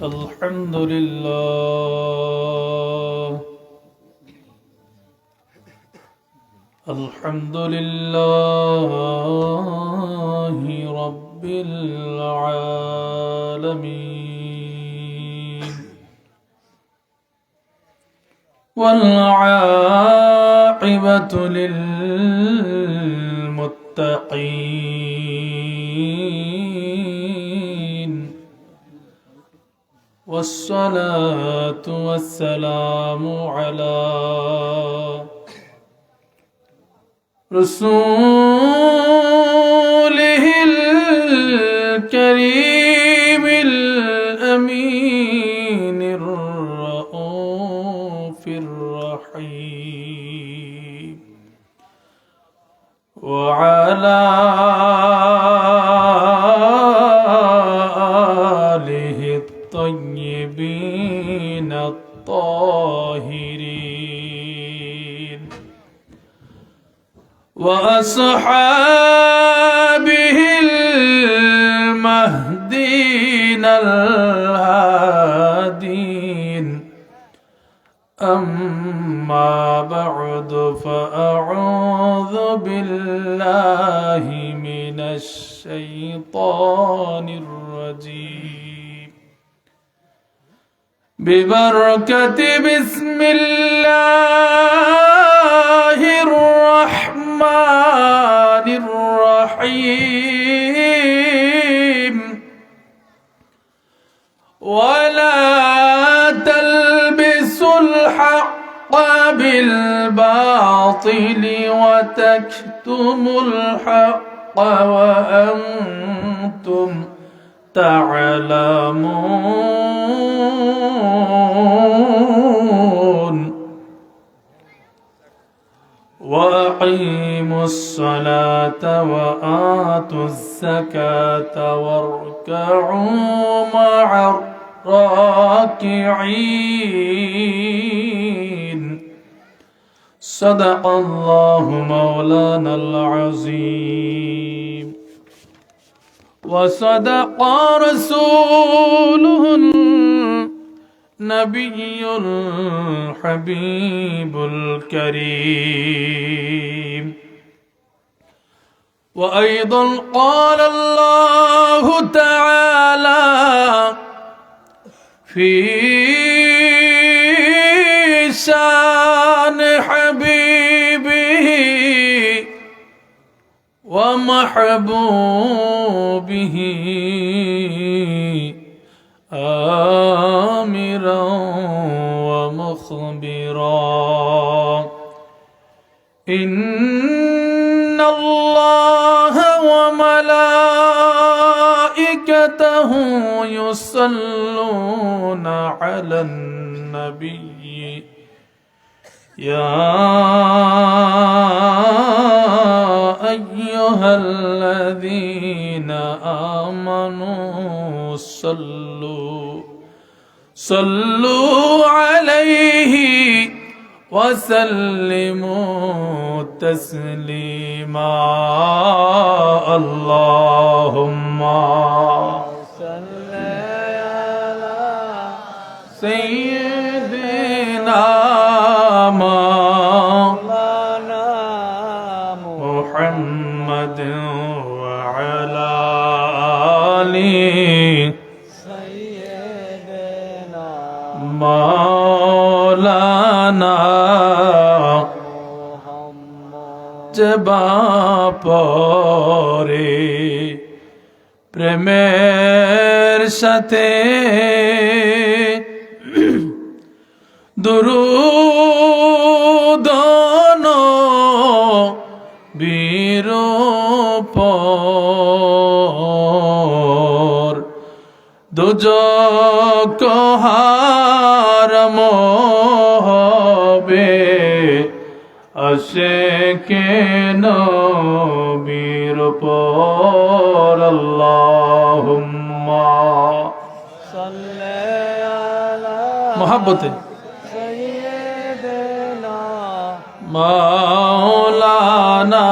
الحمد لله الحمد لله رب العالمين والعاقبة للمتقين والصلاة والسلام على رسوله الكريم الأمين الرؤوف الرحيم وعلى آله الطيبين الطاهرين وأصحابه المهدين الهادين أما بعد فأعوذ بالله من الشيطان الرجيم ببركة بسم الله الرحمن الرحيم ولا تلبسوا الحق بالباطل وتكتموا الحق وأنتم تعلمون وأقيموا الصلاة وآتوا الزكاة واركعوا مع الراكعين صدق الله مولانا العظيم وصدق رسوله النبي الحبيب الكريم وأيضا قال الله تعالى في شان حبيبه ومحبوبه آمرا ومخبرا إن الله وملائكته يصلون على النبي يا أيها الذين آمنوا صلوا عليه وسلموا تسليما اللهم صل على سيدنا مولانا محمد وعلى آله سيدنا مولانا জবা পরে প্রেমের সাথে দুরূদ নবীর উপর দুজক হারাম হবে আশিকে নবীর উপর আল্লাহুম্মা সাল্লি আলা মুহাব্বতে সাইয়্যিদিনা মাওলানা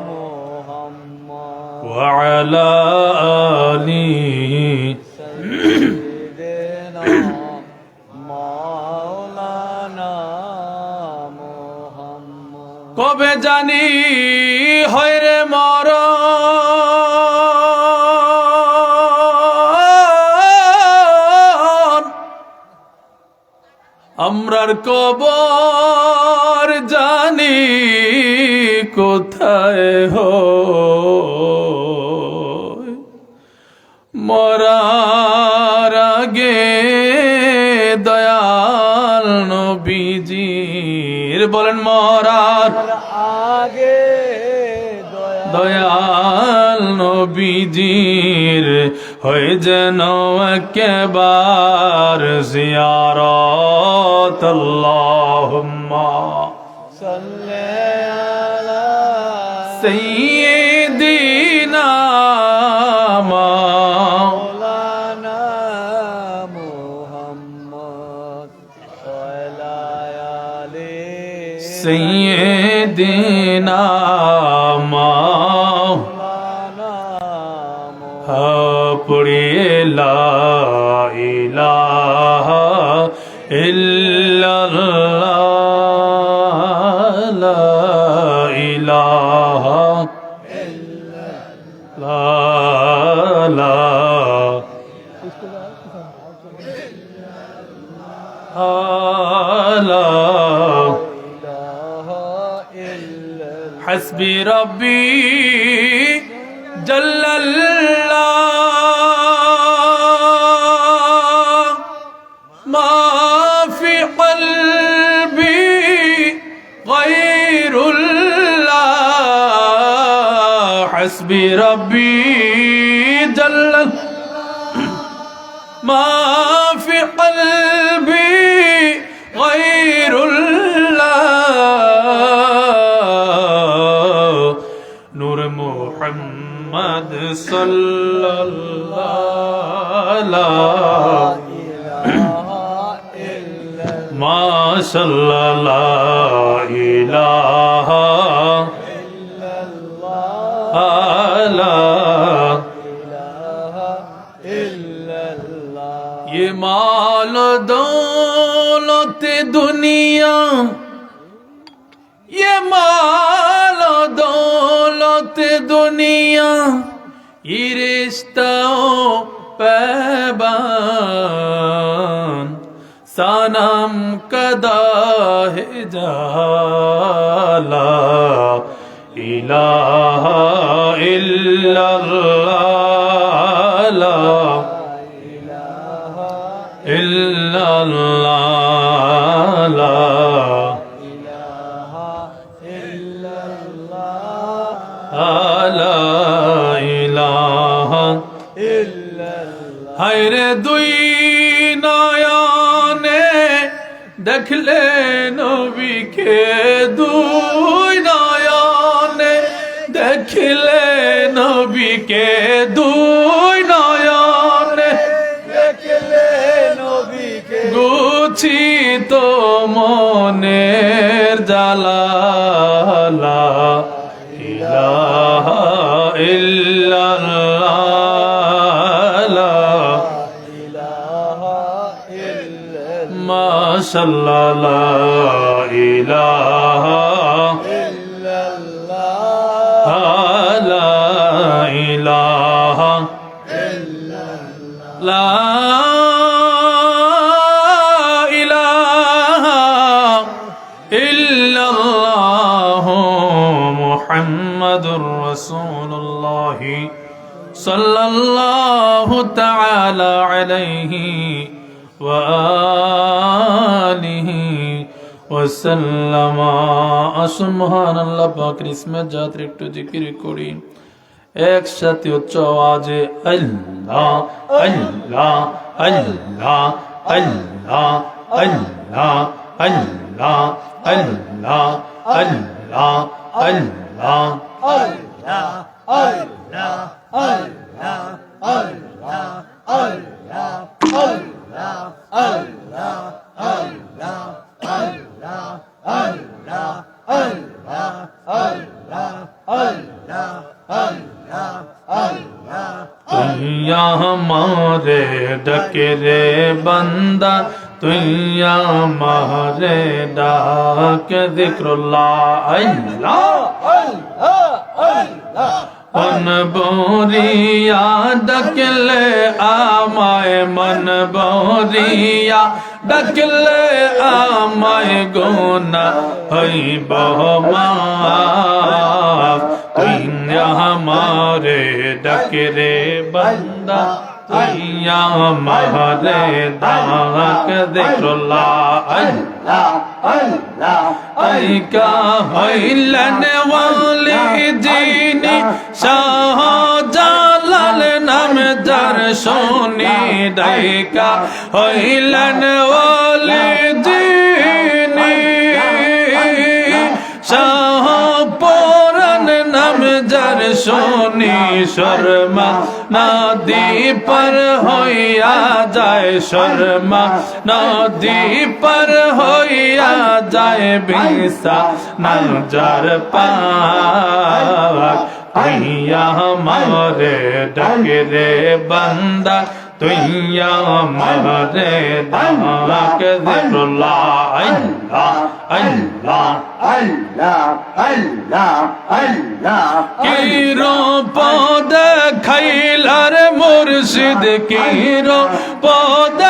মুহাম্মদ ওয়া আলা আলিহি কবে জানি হয় রে মরণ আমরার কবর জানি কোথায় হয় মরার আগে দয়াল নবীজির বলেন মরার আগে দয়াল নবীজির হয়ে যেন একেবার জিয়ারত আল্লাহুম্মা সাল্লি আলা সাইয়্যিদিনা মাওলানা মুহাম্মদ ওয়ালা আলি সাইয়্যিদিনা মাওলানা পড়িয়ে লা ইলাহা ইল্লাল্লাহ লা ইলাহা ইল্লাল্লাহ লা ইলাহা ইল্লাল্লাহ حسبي ربي جل الله ما في قلبي غير الله حسبي ربي جل ما في قلبي غير الله نور محمد صلى الله ما شاء الله لا إله إلا ये माल दौलत दुनिया ये माल दौलत दुनिया ये रिश्तों पैबान सनम कदा है जाला इलाहा इल्लल्लाह illallah la la ilaha হায়রে দুই নয়নে দেখলে নবীকে দুই নয়নে দেখলে নবীকে দুই নয়নে গুছিত মনের জালা ইলাহা ইল্লাল্লাহ মাশাআল্লাহ লা ইলাহা লা ইলাহা লা محمد رسول الله صلى الله تعالى عليه وآله وسلم سبحان الله পাকের ইসমে জাত একটু জিকির করি একসাথে উচ্চ আওয়াজে আল্লাহ আল্লাহ আল্লাহ আল্লাহ আল্লাহ আল্লাহ আল্লাহ আল্লাহ Allah Allah Allah Allah Allah Allah Allah Allah Allah Allah Allah Allah Allah Allah Allah Allah हमारे डके रे बंदा তুই আমারে ডাক যিকরুল্লাহ আল্লাহ মন বরিয়া ডাকলে আমায় মন বরিয়া ডাকলে আমায় গুনাহ হইব মাফ তুই আমারে ডাকরে বান্দা তুই আমারে ডাক যিকরুল্লাহ আল্লাহ আইকা হইলেন ওয়ালি জিনি শাহজালাল নাম যার শুনি দাইকা হইলেন ওয়ালি জিনি শাহপুরান নাম যার শুনি শর্মা নদী पर होया जाए शर्मा नदी पर होया जाए बिसा नजर पाक तुइया हमारे डगरे बंदा तुइया हमारे डाक जिक्रुल्लाह अल्लाह अल्लाह अल्लाह अल्लाह अल्लाह किरो पद खैलार मुर्शिद किरो पद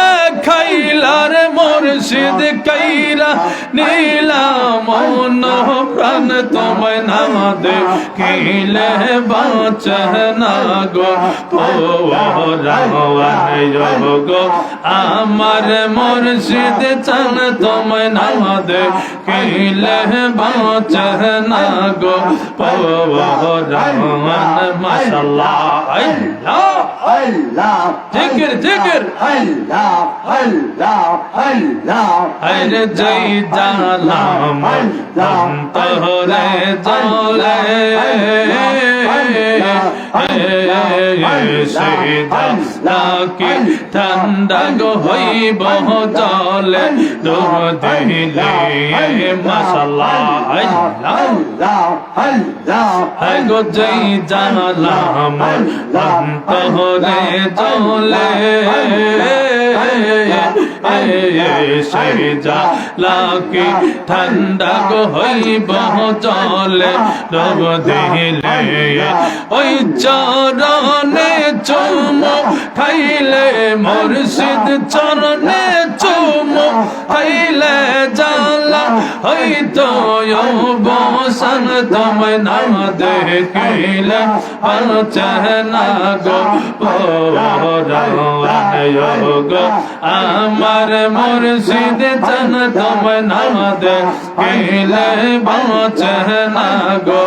खैलार मुर्शिद कैरा नीला मन प्राण तुम ना दे किले बाँच ना गो रावन योगो आमर मुर्शिद चन तुम ना दे किले बाँच ना गो रावन माशाल्लाह अल्लाह अल्लाह जिक्र जिक्र अल्लाह अल्लाह अल्लाह अरे जय जालाम तोरे जले की ठंडा गो हईब जले डूब दिले माशाल्लाह अल्लाह अल्लाह है गो जय जालाम तोरे जले लाकी ठंडा गो हईब जले डूब दिले ओई चरणे चुमो खाइले मुर्शिद चरणे चुमो खाइले जाला हईतो बसन तुम ना देखिले चहना गो रावन योगो आमर मुर्शिद चन तुम ना देखिले चहना गो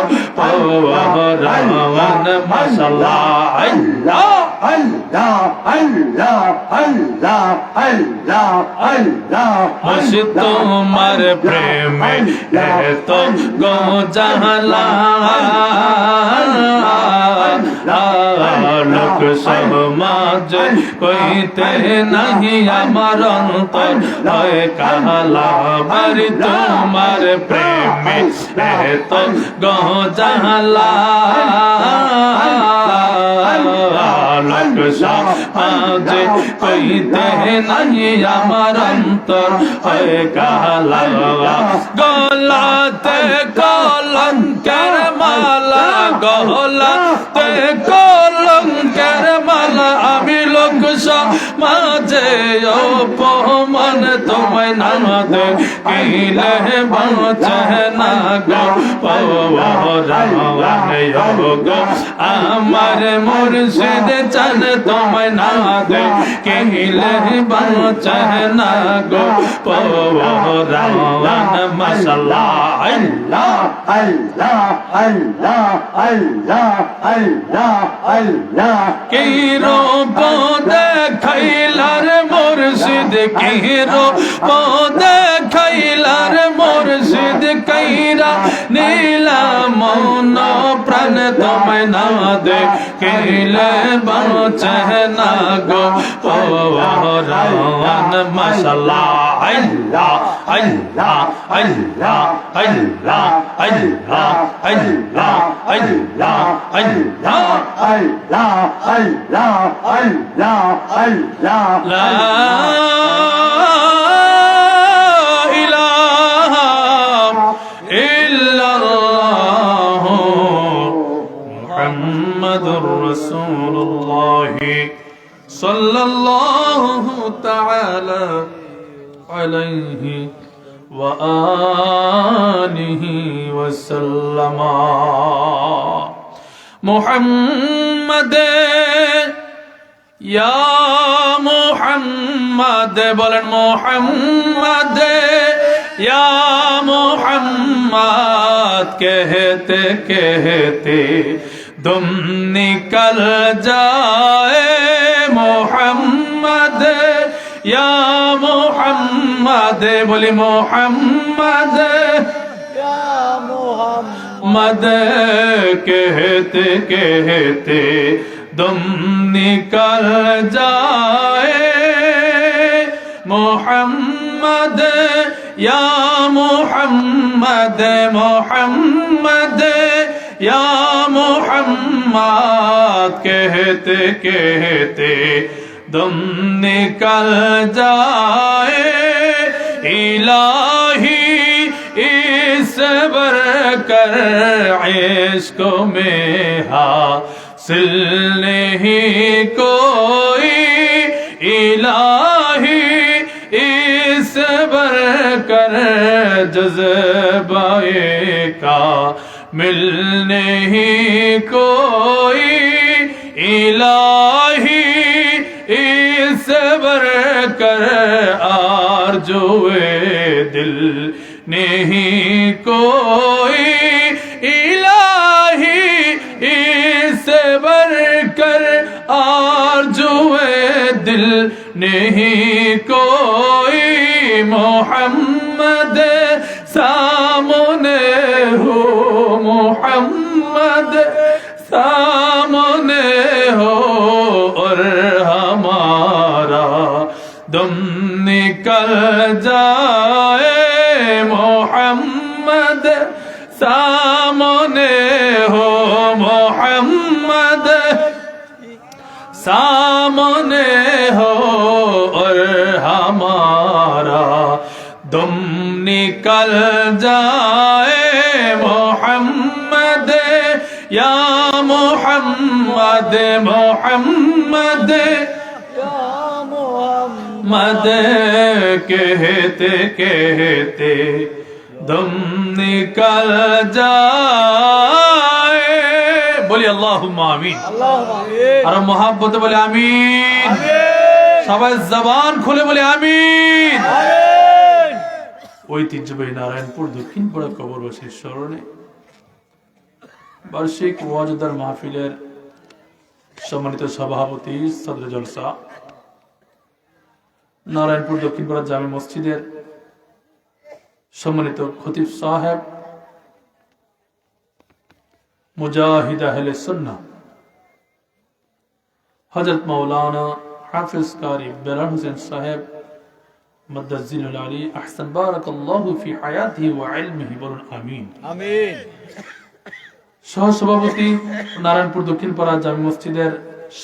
रावन माशाल्लाह अल्लाह अल्लाह अल्लाह अल्लाह अल्लाह अल्लाह मुझ तुम्हार प्रेम है तो गो जहला लोक समाज कोई ते नहीं अमर अंतर है कहला बरी तुम्हार प्रेम है तो गो जहला लोक समाज कोई ते नहीं अमर अंतर है कहला गलाते कलंकर माला गलाते कलंकर माला अभी लोक समाजे अपमान तुम्हें ना दे किले बाँचे ना गो रावन योगो आमर मुर्शिद चन तुम्हें ना दे किले बाँचे ना गो रावन माशाल्लाह अल्लाह अल्लाह अल्लाह अल्लाह अल्लाह अल्लाह किरो पौधे खैलार मुर्शिद किरो पौधे खैलार मुर्शिद कैरा नीला मौन प्राण तुम ना दे किले बाँचे ना गो रावन माशाल्लाह अल्लाह अल्लाह अल्लाह अल्लाह अल्लाह अल्लाह अल्लाह अल्लाह अल्लाह अल्लाह अल्लाह अल्लाह ला মুহাম্মাদুর রাসূলুল্লাহ সাল্লাল্লাহু তাআলা আলাইহি ওয়া আলিহি ওয়া সাল্লামা। মুহাম্মাদ ইয়া মুহাম্মাদ, বলেন মুহাম্মাদ ইয়া মুহাম্মাদ, कहते कहते दम निकल जाए मोहम्मद या मोहम्मद, बोली मोहम्मद या मोहम्मद, कहते कहते दम निकल जाए मोहम्मद या मोहम्मद, मोहम्मद या मोहम्मद, कहते कहते दम निकल जाए। इलाही इस बरकर इश्क में हासिल नहीं कोई, इलाही इस बरकर जज़्बाए का मिल नहीं कोई, इलाही इस बरकर आरज़ुए दिल नहीं कोई, इलाही इस बरकर आरज़ुए दिल नहीं कोई। मोहम्मद सामने हो, मोहम्मद सामने हो और हमारा दम निकल जाए, मोहम्मद सामने हो, मोहम्मद सामने हो और हमारा दम निकल जाए। मोहम्मद या मोहम्मद, मोहम्मद या मोहम्मद, कहते कहते दम निकल जाए। बोलिए अल्लाहुम्मा आमीन। আর মহাব্বতে বলে আমিন। সবাই জবান খুলে বলে আমিন। ঐতিহ্যবাহী নারায়ণপুর দক্ষিণপাড়া কবরবাসীর স্মরণে বার্ষিক ওয়াজদার মাহফিলের সম্মানিত সভাপতি সদরে জলসা নারায়ণপুর দক্ষিণপাড়া জামে মসজিদের সম্মানিত খতিব সাহেব মুজাহিদ আহলে সুন্নাহ হযরত মাওলানা হাফিজ কারি বেলাল হোসেন সাহেব মাদ্দাজিলুল আলী আহসান বারাকাল্লাহু ফি হায়াতিহি ওয়া ইলমিহি, বলুন আমিন। আমিন। সহসভাপতি নারায়ণপুর দক্ষিণপাড়া জামে মসজিদের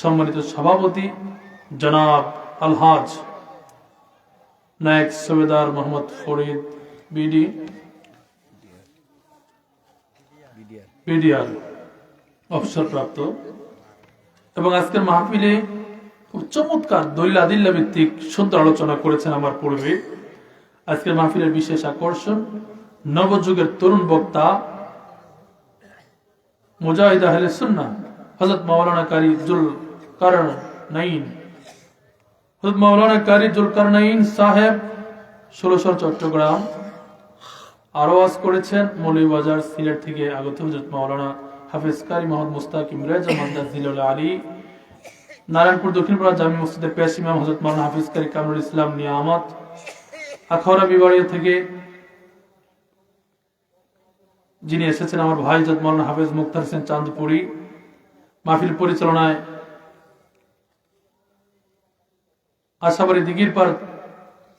সম্মানিত সভাপতি জনাব আলহাজ নায়েক সুবেদার মোহাম্মদ ফরিদ বিডিআর অবসরপ্রাপ্ত, এবং আজকের মাহফিলে খুব চমৎকার দলিল আদিল্লা ভিত্তিক সুন্দর আলোচনা করেছেন আমার পূর্বে। আজকের মাহফিলের বিশেষ আকর্ষণ নবযুগের তরুণ বক্তা মুজাহিদ আহলে সুন্নাহ হযরত মাওলানা কারি জুলকারনাইন সাহেব 16 চট্টগ্রাম আরওয়াজ করেছেন। মৌলভীবাজার সিলেট থেকে আগত হযরত মাওলানা হাফিজ কারি মোহাম্মদ মুস্তাকিম রেজা মাদ্দাজিলুল আলী নারায়ণপুর দক্ষিণপাড়া জামি মসজিদের পেশ ইমাম হযরত মাওলানা হাফিজ কারি কামরুল ইসলাম নিয়ামত আখাউড়া বিবাড়িয়া থেকে যিনি এসেছেন আমার ভাই হযরত মাওলানা হাফিজ মুক্তার হোসেন চাঁদপুরি। মাহফিল পরিচালনায় আশাবাড়ি দিঘির পার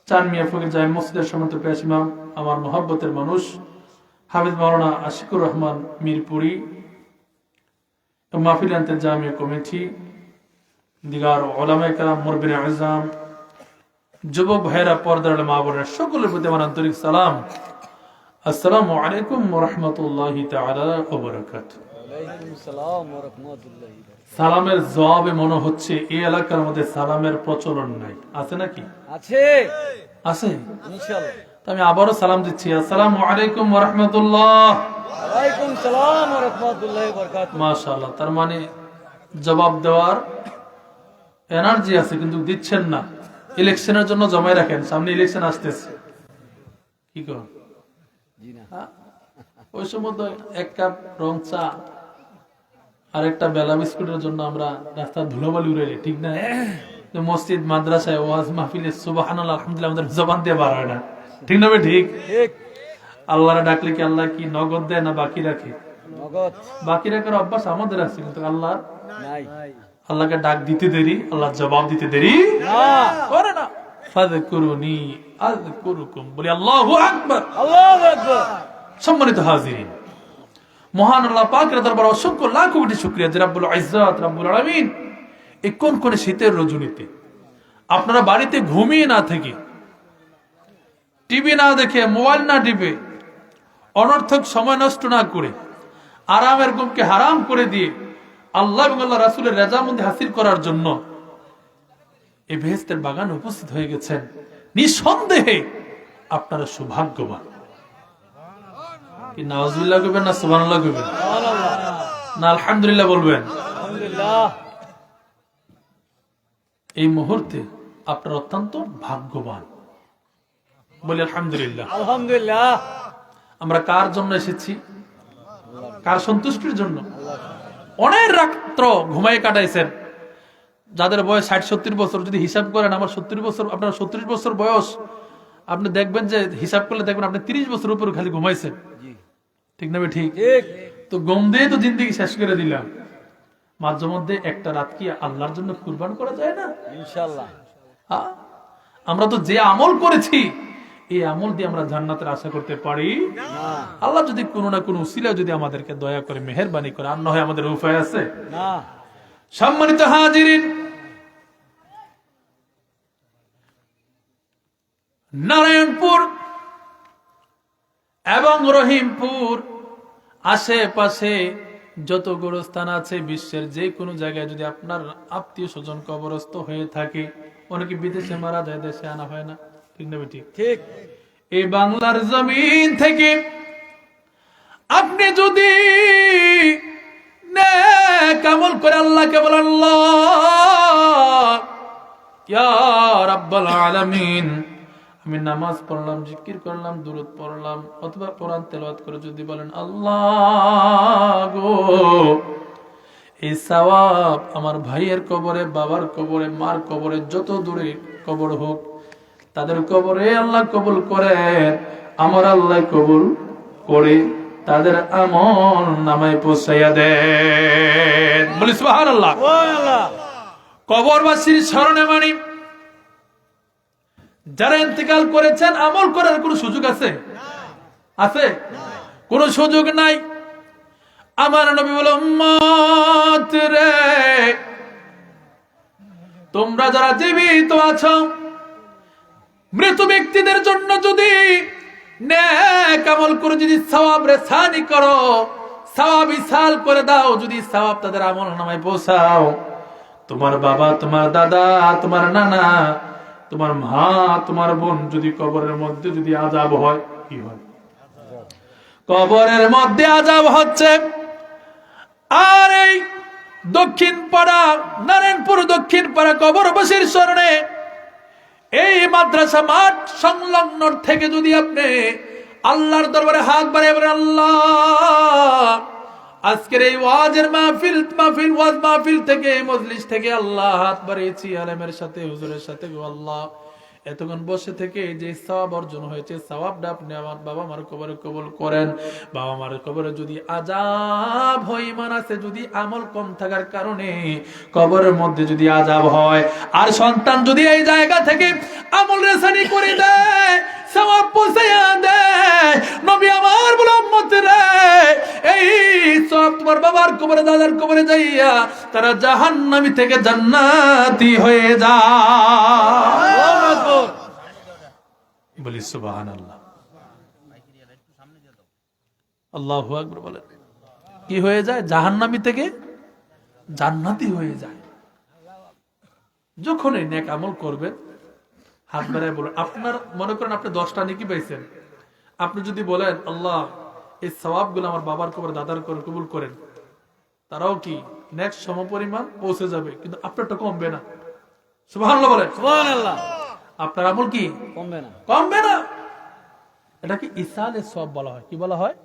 চান মিয়া ফকির জামি মসজিদের সম্মানিত পেশ ইমাম আমার মহব্বতের মানুষ হাফিজ মাওলানা আশিকুর রহমান মিরপুরি, মাহফিল ইন্তেজামিয়া কমিটি, দিগার উলামায়ে কেরাম, মুরব্বিনে আযম, যুবক ভাইরা, পর্দার মা বোনেরা, সকলের প্রতি আমার আন্তরিক সালাম। আসসালামু আলাইকুম ওয়া রাহমাতুল্লাহি তাআলা ওয়া বারাকাতুহু। ওয়ালাইকুম আসসালাম ওয়া রাহমাতুল্লাহি। সালামের জবাবে মনে হচ্ছে এই এলাকার মধ্যে সালামের প্রচলন নাই, আছে নাকি? আছে আছে। ইনশাআল্লাহ। তো আমি আবারও সালাম দিচ্ছি, আসসালামু আলাইকুম ওয়া রাহমাতুল্লাহ। ওয়ালাইকুম সালাম ওয়া রাহমাতুল্লাহি ওয়া বারাকাতুহু। মাশাআল্লাহ, তার মানে জবাব দেওয়ার এনার্জি আছে কিন্তু দিচ্ছেন না। ইলেকশনের জন্য জমায় রাখেন, সামনে ইলেকশন আসতেছে। কি করুন? জি না। ওই সময় তো এক কাপ রং চা আর একটা বেলা বিস্কুটের জন্য আমরা রাস্তা ধুলোবালি উড়ে যাই, ঠিক না? তো মসজিদ মাদ্রাসায় ওয়াজ মাহফিলে সুবহানাল্লাহ আলহামদুলিল্লাহ আমাদের জবান দিয়ে বার হয় না, ঠিক না? ঠিক। ঠিক। আল্লাহরে ডাকলে কি আল্লাহ কি নগদ দেয় না বাকি রাখে? নগদ বাকি রাখার অভ্যাস আমাদের আছে, কিন্তু আল্লাহ নাই। আল্লাহকে ডাক দিতে দেরি, আল্লাহ জবাব দিতে দেরি না করে না। ফাযকুরুনি আযকুরুকুম, বলি আল্লাহু আকবার। আল্লাহু আকবার। সম্মানিত হাজিরিন, মহান আল্লাহ পাকের দরবারে অসংখ্য লাখ কোটি শুকরিয়া যে রব্বুল ইজ্জত রব্বুল আলামিন এই কোন শীতের রজনীতে আপনারা বাড়িতে ঘুমিয়ে না থেকে, টিভি না দেখে, মোবাইল না টিপে, অনর্থক সময় নষ্ট না করে, আরামের ঘুমকে হারাম করে দিয়ে আল্লাহ এবং আল্লাহ রাসূলের রেজামন্দি হাসিল করার জন্য এই বেহেশতের বাগানে উপস্থিত হয়ে গেছেন। নিঃসন্দেহে আপনারা সৌভাগ্যবান। কি নাউজুবিল্লাহ কইবেন না সুবহানাল্লাহ কইবেন না আলহামদুলিল্লাহ বলবেন? আলহামদুলিল্লাহ। এই মুহূর্তে আপনারা অত্যন্ত ভাগ্যবান, বলি আলহামদুলিল্লাহ। আলহামদুলিল্লাহ। আমরা কার জন্য এসেছি? কার সন্তুষ্টির জন্য? অনেক রাত্র ঘুমায় কাটাইছেন। যাদের বয়স 60-70 বছর, যদি হিসাব করেন আমার 70 বছর, আপনার 30 বছর বয়স, আপনি দেখবেন যে হিসাব করলে দেখবেন আপনি 30 বছর উপর খালি ঘুমাইছেন, ঠিক না? ঠিক। ঠিক। তো গম দিয়ে তো জিন্দেগি শেষ করে দিলাম, মাঝে মধ্যে একটা রাত কি আল্লাহর জন্য কুরবান করা যায় না? ইনশাআল্লাহ। হ্যাঁ? আমরা তো যে আমল করেছি এই আমল দিয়ে আমরা জান্নাতের আশা করতে পারি না আল্লাহ যদি কোনো না কোনো উসিলা যদি আমাদেরকে দয়া করে মেহেরবানি করে, আর না হয় আমাদের উপায় আছে? না। সম্মানিত হাজিরিন, নারায়ণপুর এবং রহিমপুর আশেপাশে যত গোরস্থান আছে, বিশ্বের যে কোনো জায়গায় যদি আপনার আত্মীয় স্বজন কবরস্থ হয়ে থাকে, অনেকে বিদেশে মারা যায়, দেশে আনা হয় না, ঠিক না? ঠিক। ঠিক। এই বাংলার জমিন থেকে আপনি যদি নেক আমল করে আল্লাহকে বলেন, আল্লাহ ইয়া রাব্বাল আলামিন, আমি নামাজ পড়লাম, জিকির করলাম, দুরূদ পড়লাম, অথবা কোরআন তেলাওয়াত করে যদি বলেন, আল্লাহ গো এই সওয়াব আমার ভাইয়ের কবরে, বাবার কবরে, মার কবরে, যত দূরে কবর হোক তাদের কবরে আল্লাহ কবুল করে, আমার আল্লাহ কবুল করে তাদের আমল নামায় পৌঁছাইয়া দেন, বলি সুবহানাল্লাহ। সুবহানাল্লাহ। কবরবাসীর স্মরণে মানি যারা ইন্তেকাল করেছেন আমল করার কোন সুযোগ আছে? আছে? কোন সুযোগ নাই। আমার নবী বলে, উম্মত রে, তোমরা যারা জীবিত আছো, মৃত ব্যক্তিদের জন্য যদি নেক আমল করে যদি সওয়াব রেসানি করো, সওয়াব ইসাল করে দাও, যদি সওয়াব তাদের আমল নামায় পৌঁছাও, তোমার বাবা, তোমার দাদা, তোমার নানা, তোমার মা, তোমার বোন যদি কবরের মধ্যে যদি আযাব হয়, কি হয়? কবরের মধ্যে আযাব হচ্ছে। আর এই দক্ষিণ পাড়া, নারায়ণপুর দক্ষিণ পাড়া কবরবাসীর স্মরণে এই মাদ্রাসা মাঠ সংলগ্ন থেকে যদি আপনি আল্লাহর দরবারে হাত বাড়িয়ে বলেন, আল্লাহ আজকের এই ওয়াজের ওয়াজ মাহফিল থেকে, মজলিস থেকে আল্লাহ হাত বাড়িয়েছি আলেমের সাথে, হুজুরের সাথে, গো আল্লাহ এতক্ষণ বসে থেকে যে সওয়াব অর্জন হয়েছে, সওয়াবটা আপনি আমার বাবা মার কবরে কবুল করেন। বাবা মার কবরে যদি আযাব হয়, ইমান আছে, যদি আমল কম থাকার কারণে কবরের মধ্যে যদি আযাব হয়, আর সন্তান যদি এই জায়গা থেকে আমল রেসানি করে দেয়, সওয়াব পৌঁছায়া দেয়, নবী আমার বলে, উম্মত রে, এই সওয়াব তোমার বাবার কবরে, দাদার কবরে যাইয়া তারা জাহান্নামী থেকে জান্নাতি হয়ে যায়। আল্লাহু আকবার। বলি সুবহানাল্লাহ। আল্লাহু আকবার বলেন। কি হয়ে যায়? জাহান্নামী থেকে জান্নাতি হয়ে যায়। যখনই নেক আমল করবেন হাত বাড়ায় বলুন। আপনার মনে করেন আপনি 10টা নেকি পাইছেন, আপনি যদি বলেন আল্লাহ এই সওয়াবগুলো আমার বাবার কবর দাদার করে কবুল করেন, তারাও কি নেক্সট সমপরিমাণ পৌঁছে যাবে, কিন্তু আপনারটা কমবে না। সুবহানাল্লাহ বলেন। সুবহানাল্লাহ। আপনার আমল কি কমবে না। কমবে না। এটাকে ইসালে সওয়াব বলা হয়। কি বলা হয়?